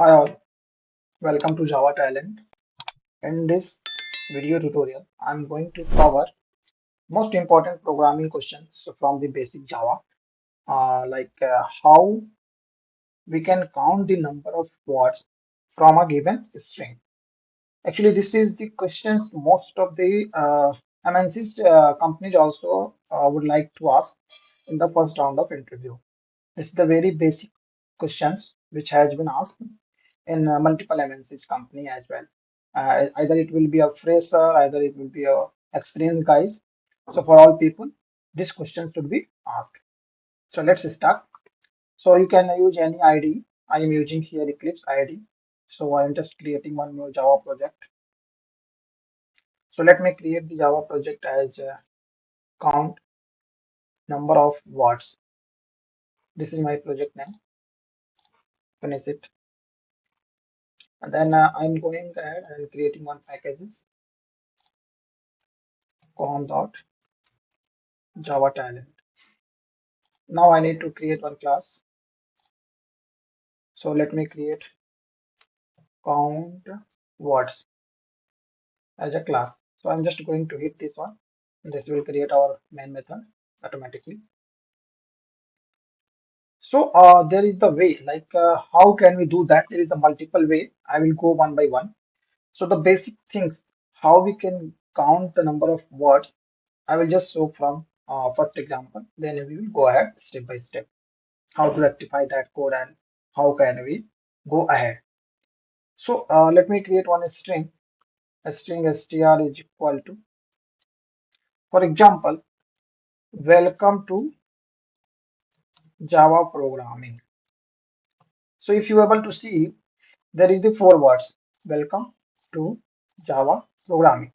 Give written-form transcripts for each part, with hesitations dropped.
Hi all, welcome to Java Talent. In this video tutorial, I'm going to cover most important programming questions from the basic Java, how we can count the number of words from a given string. Actually, this is the questions most of the MNC companies also would like to ask in the first round of interview. This is the very basic questions which has been asked in multiple MNCs company as well. Either it will be a fresher, either it will be a experienced guys. So for all people, this question should be asked. So let's start. So you can use any ID. I am using here Eclipse ID. So I am just creating one new Java project. So let me create the Java project as count number of words. This is my project name. Finish it. And then I'm going ahead and creating one packages com.java talent. Now I need to create one class. So let me create count words as a class. So I'm just going to hit this one. This will create our main method automatically. So there is the way, how can we do that? There is a multiple way. I will go one by one. So the basic things, how we can count the number of words, I will just show from first example. Then we will go ahead step by step. How to rectify that code and how can we go ahead. So let me create one string. A string str is equal to, for example, welcome to Java programming. So if you are able to see, there is the four words. Welcome to Java programming.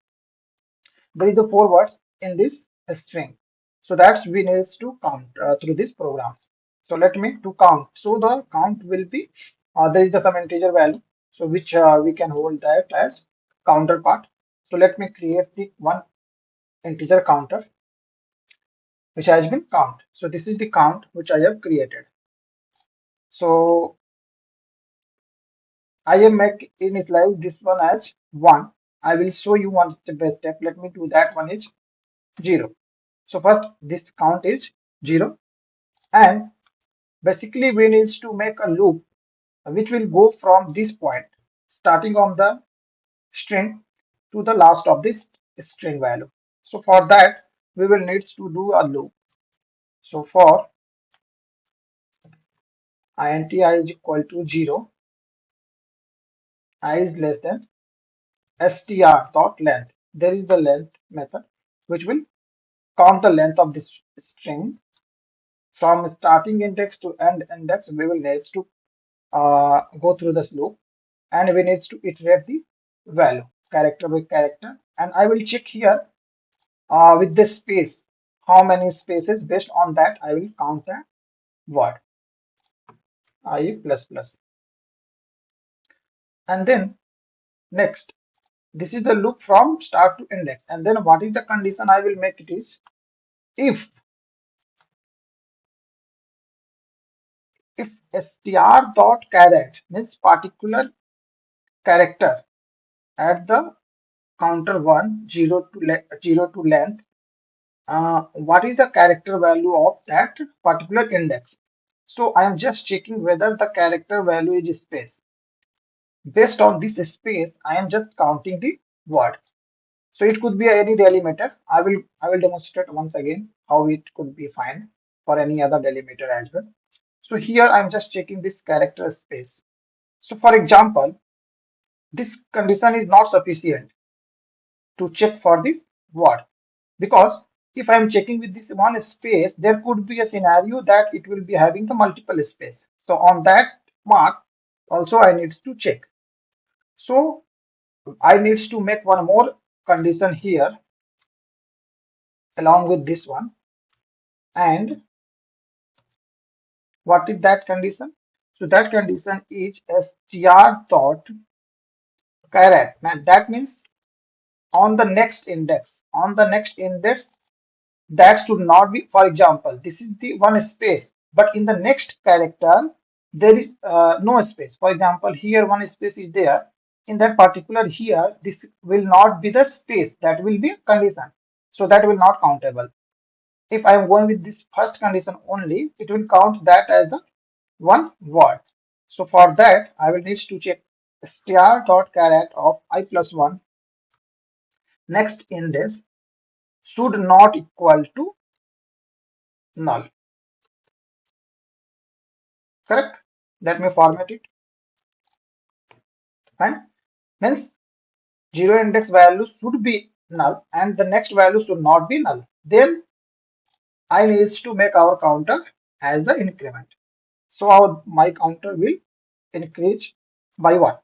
There is the four words in this string. So that's we need to count through this program. So let me to count. So the count will be there is the some integer value. So which we can hold that as counterpart. So let me create the one integer counter which has been count. So this is the count which I have created. So I am make initialize this one as 1. I will show you one step by step. Let me do that. One is 0. So first this count is 0 and basically we need to make a loop which will go from this point starting on the string to the last of this string value. So for that we will need to do a loop. So for int I is equal to 0, I is less than str dot length. There is the length method which will count the length of this string from starting index to end index. We will need to go through this loop and we need to iterate the value character by character, and I will check here with this space how many spaces. Based on that I will count the word I plus plus. And then next, this is the loop from start to index, and then what is the condition I will make it is if str dot caret this particular character at the counter 1 0 to length, what is the character value of that particular index. So I am just checking whether the character value is space. Based on this space I am just counting the word. So it could be any delimiter. I will demonstrate once again how it could be fine for any other delimiter as well. So here I'm just checking this character space. So for example, this condition is not sufficient to check for this word, because if I am checking with this one space, there could be a scenario that it will be having the multiple space. So on that mark also I need to check. So I need to make one more condition here along with this one. And what is that condition? So that condition is str dot caret. Now that means on the next index, that should not be, for example, this is the one space, but in the next character there is no space. For example, here one space is there. In that particular here, this will not be the space, that will be condition. So that will not countable. If I am going with this first condition only, it will count that as the one word. So for that, I will need to check str.caret of I plus 1 next index should not equal to null. Correct? Let me format it. And hence 0 index value should be null and the next value should not be null. Then I need to make our counter as the increment. So my counter will increase by 1.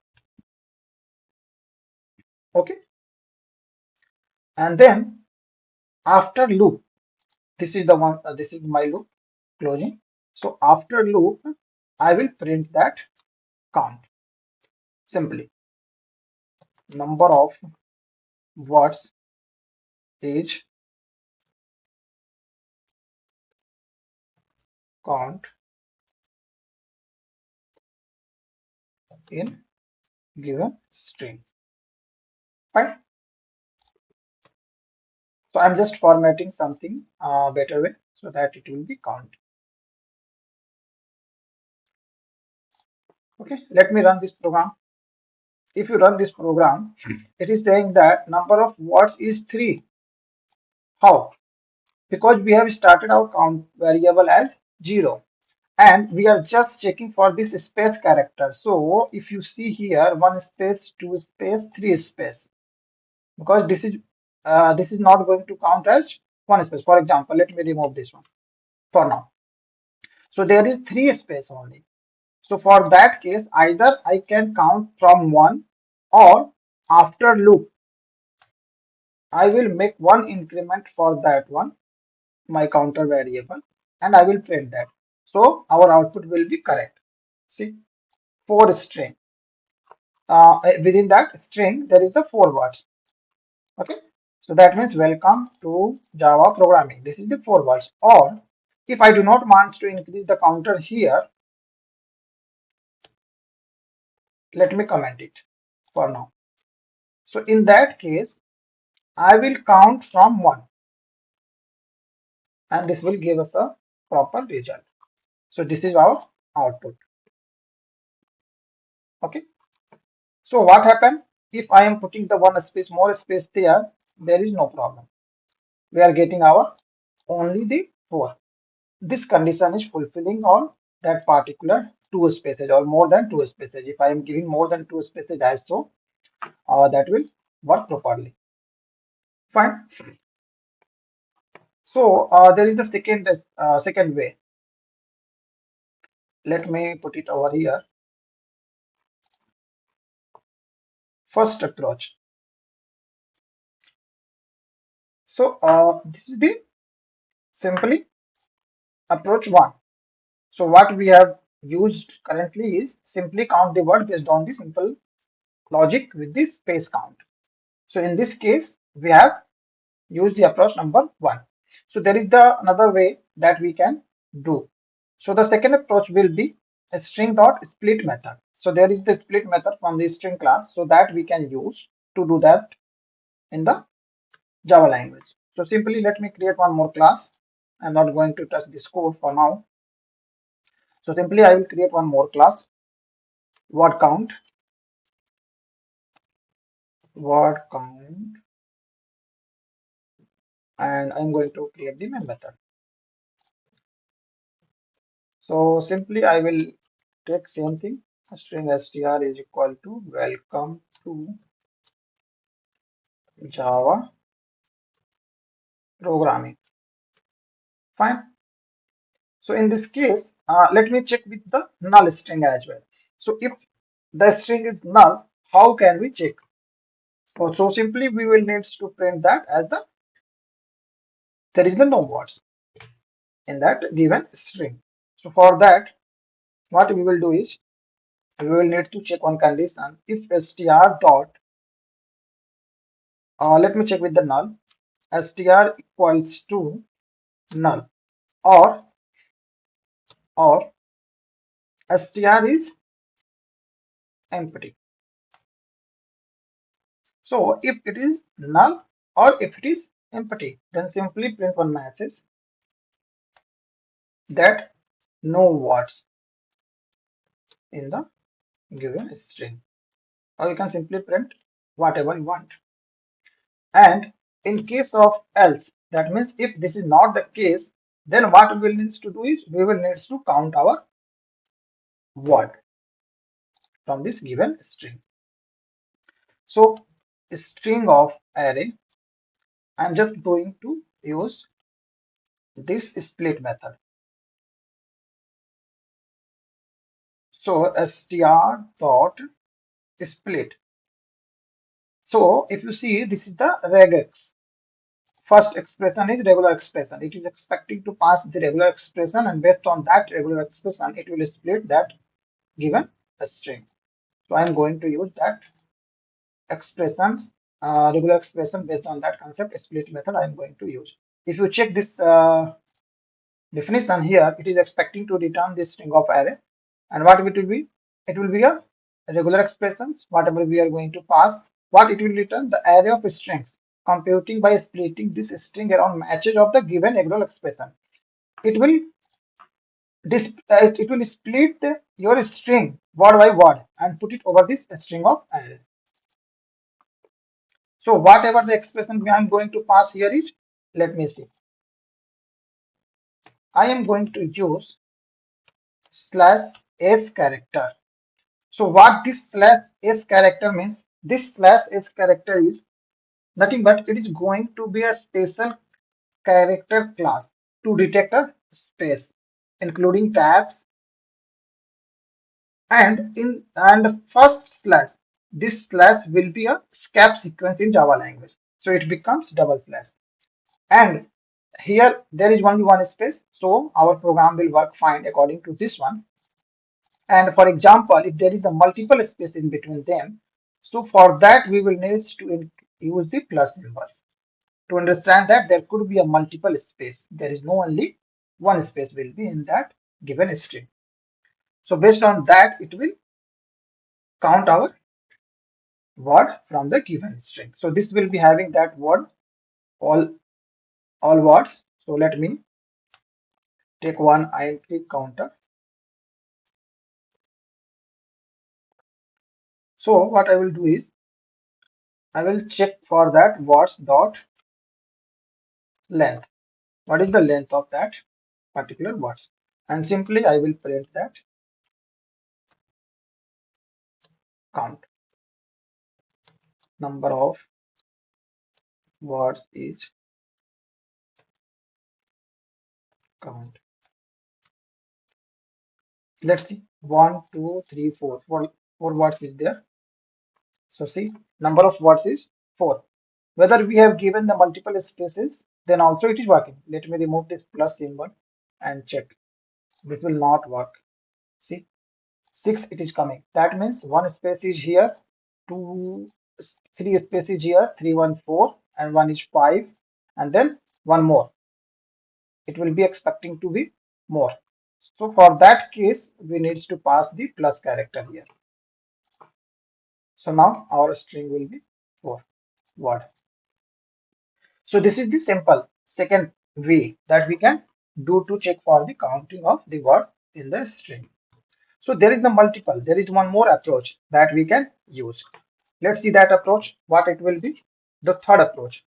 Okay. And then after loop, this is the one, this is my loop closing. So after loop, I will print that count. Simply number of words is count in given string. Fine. So I'm just formatting something better way so that it will be count. Okay, let me run this program. If you run this program, it is saying that number of words is 3. How? Because we have started our count variable as 0 and we are just checking for this space character. So if you see here 1 space, 2 space, 3 space, because this is not going to count as 1 space. For example, let me remove this one for now. So there is 3 space only. So for that case, either I can count from 1 or after loop, I will make one increment for that one, my counter variable, and I will print that. So our output will be correct. See, 4 string. Within that string, there is the 4 words. Okay. So that means welcome to Java programming. This is the 4 words. Or if I do not want to increase the counter here, let me comment it for now. So in that case, I will count from 1 and this will give us a proper result. So this is our output. Okay. So what happened if I am putting the one space more space there is no problem. We are getting our only the 4. This condition is fulfilling on that particular 2 spaces or more than 2 spaces. If I am giving more than 2 spaces also, that will work properly. Fine. So there is the second way. Let me put it over here. First approach. So this is the simply approach 1. So what we have used currently is simply count the word based on the simple logic with the space count. So in this case, we have used the approach number 1. So there is the another way that we can do. So the second approach will be a string.split method. So there is the split method from the string class, so that we can use to do that in the Java language. So simply let me create one more class. I'm not going to touch this code for now. So simply I will create one more class, word count, and I'm going to create the main method. So simply I will take same thing, string str is equal to welcome to Java programming. Fine. So in this case, let me check with the null string as well. So if the string is null, how can we check? So simply we will need to print that as there is no words in that given string. So for that, what we will do is we will need to check one condition. If str dot, let me check with the null, str equals to null, or str is empty. So if it is null or if it is empty, then simply print one message that no words in the given string, or you can simply print whatever you want. And in case of else, that means if this is not the case, then what we will need to do is we will need to count our word from this given string. So string of array, I'm just going to use this split method. So str dot split. So if you see, this is the regex. First expression is regular expression. It is expecting to pass the regular expression, and based on that regular expression, it will split that given string. So I am going to use that expressions, regular expression based on that concept split method I am going to use. If you check this definition here, it is expecting to return this string of array, and what it will be? It will be a regular expressions, whatever we are going to pass. What it will return? The array of strings, computing by splitting this string around matches of the given regular expression. It will it will split your string word by word and put it over this string of array. So whatever the expression I am going to pass here is, let me see. I am going to use slash s character. So what this slash s character means? This slash s character is nothing but it is going to be a special character class to detect a space, including tabs, and first slash. This slash will be a scap sequence in Java language. So it becomes double slash. And here there is only one space, so our program will work fine according to this one. And for example, if there is a multiple space in between them, so for that we will need to use the plus symbol to understand that there could be a multiple space. There is no only one space will be in that given string. So based on that, it will count our word from the given string. So this will be having that word all words. So let me take one int counter. So what I will do is I will check for that words dot length. What is the length of that particular words? And simply I will print that count. Number of words is count. Let's see. 1, 2, 3, 4. Four words is there. So see, number of words is 4. Whether we have given the multiple spaces, then also it is working. Let me remove this plus symbol and check. This will not work. See, 6 it is coming. That means one space is here, 2, 3 spaces here, 3, 1, 4, and 1 is 5, and then one more. It will be expecting to be more. So for that case, we need to pass the plus character here. So now our string will be 4 word. So this is the simple second way that we can do to check for the counting of the word in the string. So there is the multiple. There is one more approach that we can use. Let's see that approach, what it will be. The third approach.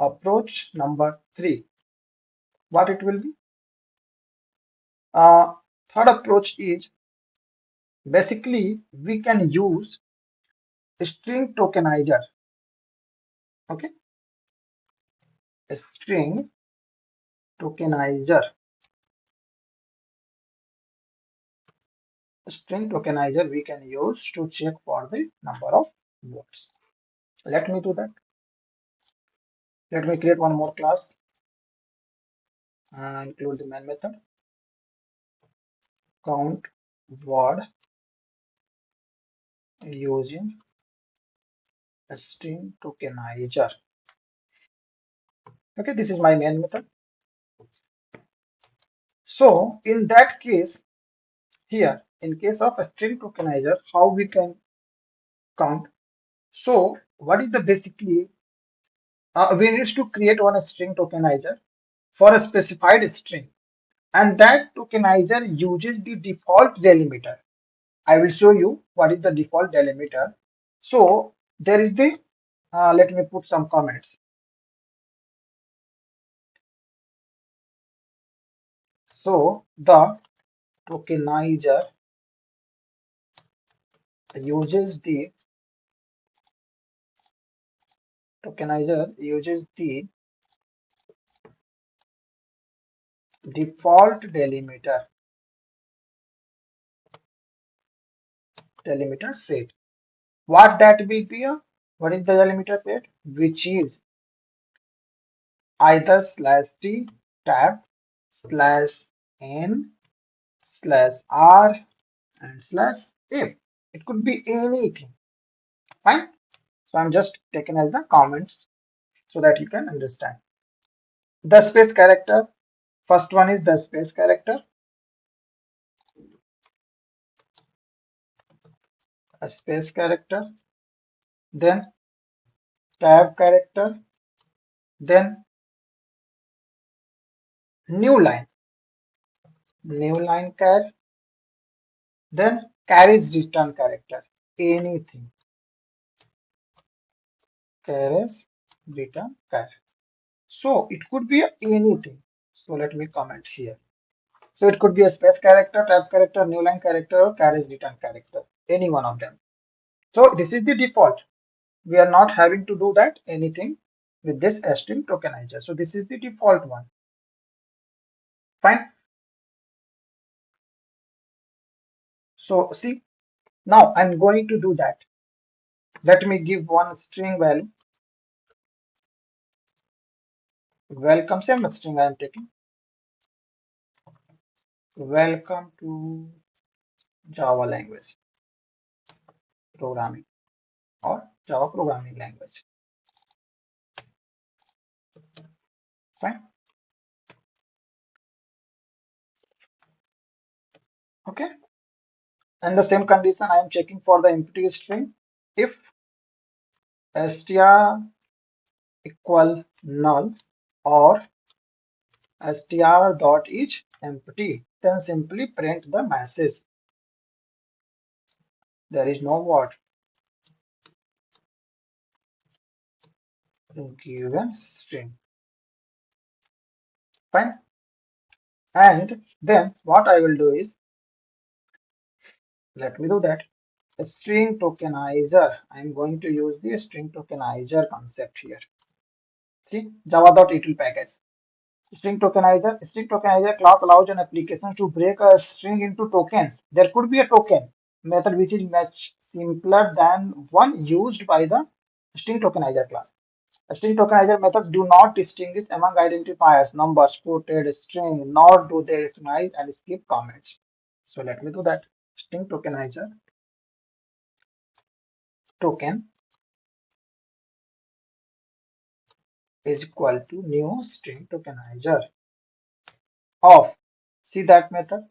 Approach number 3. What it will be? Third approach is basically we can use string tokenizer. Okay, string tokenizer. String tokenizer we can use to check for the number of words. Let me do that. Let me create one more class and include the main method. Count word using string tokenizer. Okay, this is my main method. So in that case, here in case of a string tokenizer, how we can count. So what is the basically we need to create one string tokenizer for a specified string, and that tokenizer uses the default delimiter. I will show you what is the default delimiter. So there is the let me put some comments. So the tokenizer uses the default delimiter set. What that will be? What is the delimiter set? Which is either /t tab /n /r and /if. It could be anything. Fine. So I'm just taking as the comments so that you can understand. The space character. First one is the space character. A space character. Then tab character. Then new line. New line char. Then carries return character. Anything. Carries return character. So it could be anything. So let me comment here. So it could be a space character, tab character, new line character, or carriage return character. Any one of them. So this is the default. We are not having to do that anything with this string tokenizer. So this is the default one. Fine. So see, now I'm going to do that. Let me give one string value. Welcome, same string I am taking. Welcome to Java language programming or Java programming language. Fine. Okay. And the same condition I am checking for the empty string. If str equal null or str dot is empty, then simply print the message. There is no what given string. Fine. And then what I will do is, let me do that. String tokenizer. I'm going to use the string tokenizer concept here. See, java.util package. String tokenizer class allows an application to break a string into tokens. There could be a token method which is much simpler than one used by the string tokenizer class. A string tokenizer methods do not distinguish among identifiers, numbers, quoted string, nor do they recognize and skip comments. So let me do that. String tokenizer token is equal to new string tokenizer of, see that method.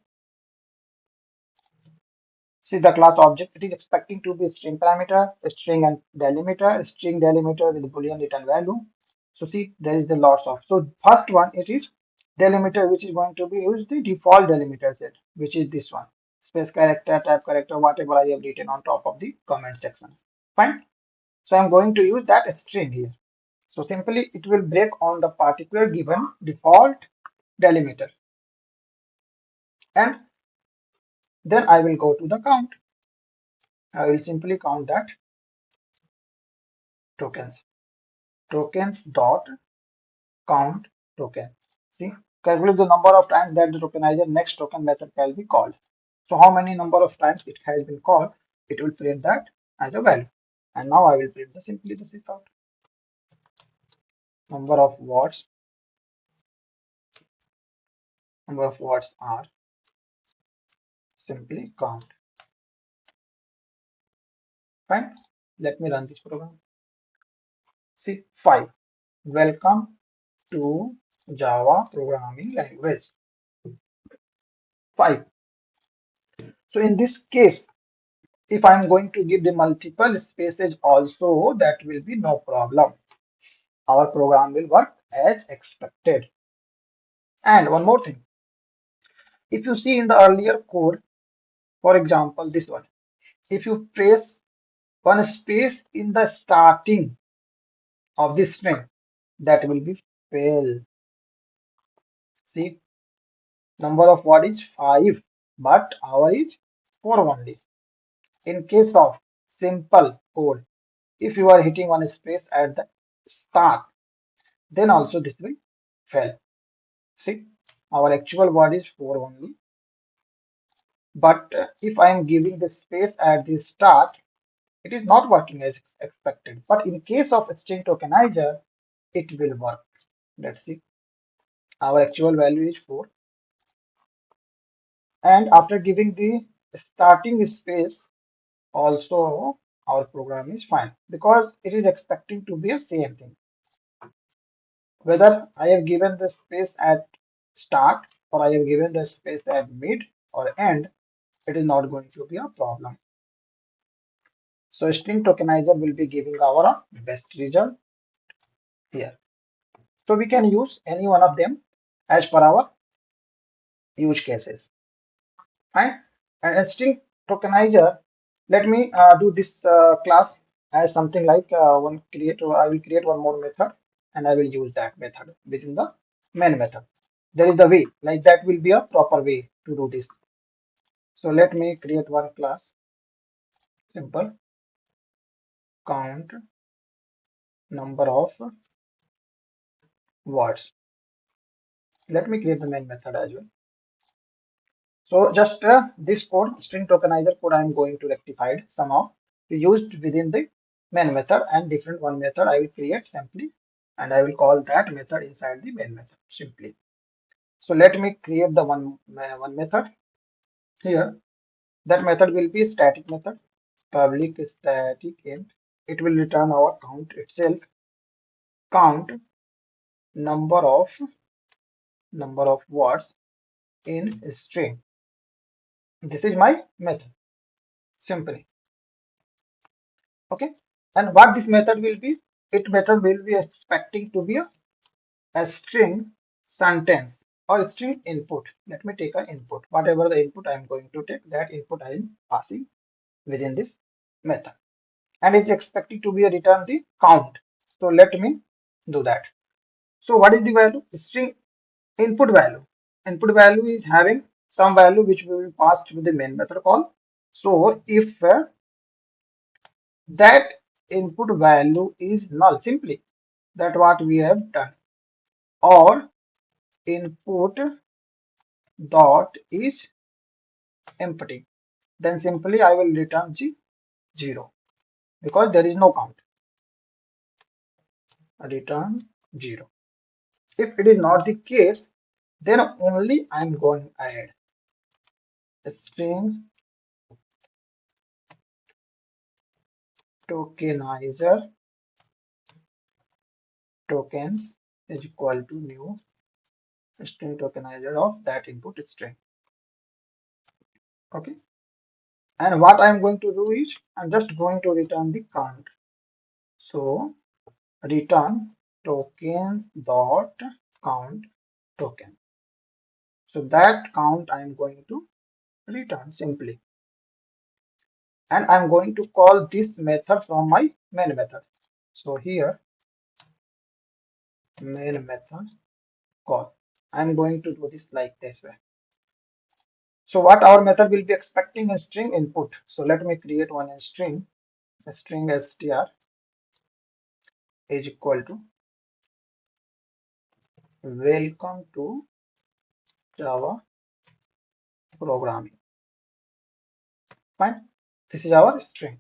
See the class object, it is expecting to be string parameter, string and delimiter with boolean return value. So see, there is the lots of. So first one, it is delimiter, which is going to be used the default delimiter set, which is this one. Space character, type character, whatever I have written on top of the comment section. Fine. So I'm going to use that string here. So simply it will break on the particular given default delimiter. And then I will go to the count. I will simply count that tokens dot count token. See, calculate the number of times that the tokenizer next token method can be called. So how many number of times it has been called, it will print that as a value. And now I will print the simply this is count. Number of words are simply count. Fine. Let me run this program. See, 5. Welcome to Java programming language. 5. So in this case, if I'm going to give the multiple spaces also, that will be no problem. Our program will work as expected. And one more thing, if you see in the earlier code, for example, this one, if you place one space in the starting of this string, that will be fail. See, number of word is 5, but our is 4 only. In case of simple code, if you are hitting one space at the start, then also this will fail. See, our actual word is 4 only, but if I am giving the space at the start, it is not working as expected. But in case of string tokenizer, it will work. Let's see, our actual value is 4, and after giving the starting space also, our program is fine because it is expecting to be a same thing. Whether I have given the space at start or I have given the space at mid or end, it is not going to be a problem. So string tokenizer will be giving our best result here. So we can use any one of them as per our use cases. Fine. And string tokenizer, let me do this class as something like one create. I will create one more method and I will use that method within the main method. There is a way, like that will be a proper way to do this. So let me create one class, simple, count number of words. Let me create the main method as well. So just this code, string tokenizer code, I am going to rectify it somehow used within the main method, and different one method I will create simply, and I will call that method inside the main method simply. So let me create the one method here. That method will be static method, public static int. It will return our count itself, count number of words in string. This is my method simply. Okay, and what this method will be, it method will be expecting to be a string sentence or string input. Let me take an input, whatever the input I am going to take, that input I am passing within this method, and it's expecting to be a return the count. So let me do that. So what is the value? String input value. Input value is having some value which we will pass through the main method call. So if that input value is null, simply that what we have done, or input dot is empty, then simply I will return the 0 because there is no count. Return 0. If it is not the case, then only I am going ahead string tokenizer tokens is equal to new string tokenizer of that input string. Okay, and what I am going to do is I'm just going to return the count. So return tokens dot count token. So that count I am going to return simply, and I'm going to call this method from my main method. So here main method call, I'm going to do this like this way. So what our method will be expecting a string input. So let me create one string, a string str is equal to welcome to Java programming. Fine. This is our string,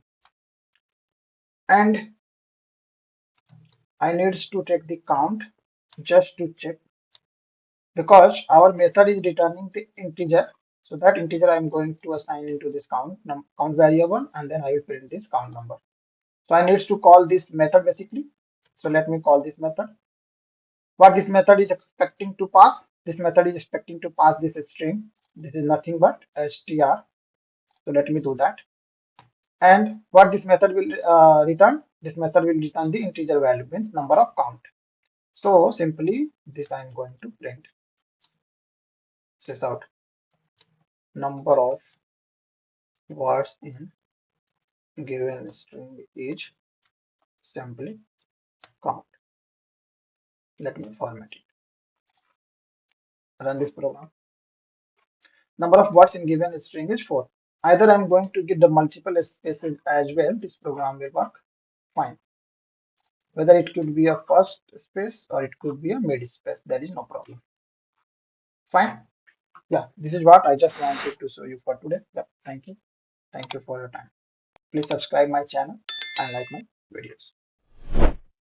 and I needs to take the count just to check, because our method is returning the integer. So that integer I am going to assign into this count variable, and then I will print this count number. So I needs to call this method basically. So let me call this method. What this method is expecting to pass? This method is expecting to pass this string. This is nothing but str So let me do that. And what this method will return? This method will return the integer value, means number of count. So simply this I am going to print this out. Number of words in given string is simply count. Let me format it. Run this program. Number of words in given string is 4. Either I'm going to give the multiple spaces as well. This program will work fine. Whether it could be a first space or it could be a mid space, there is no problem. Fine. Yeah, this is what I just wanted to show you for today. Yeah, thank you. Thank you for your time. Please subscribe my channel and like my videos.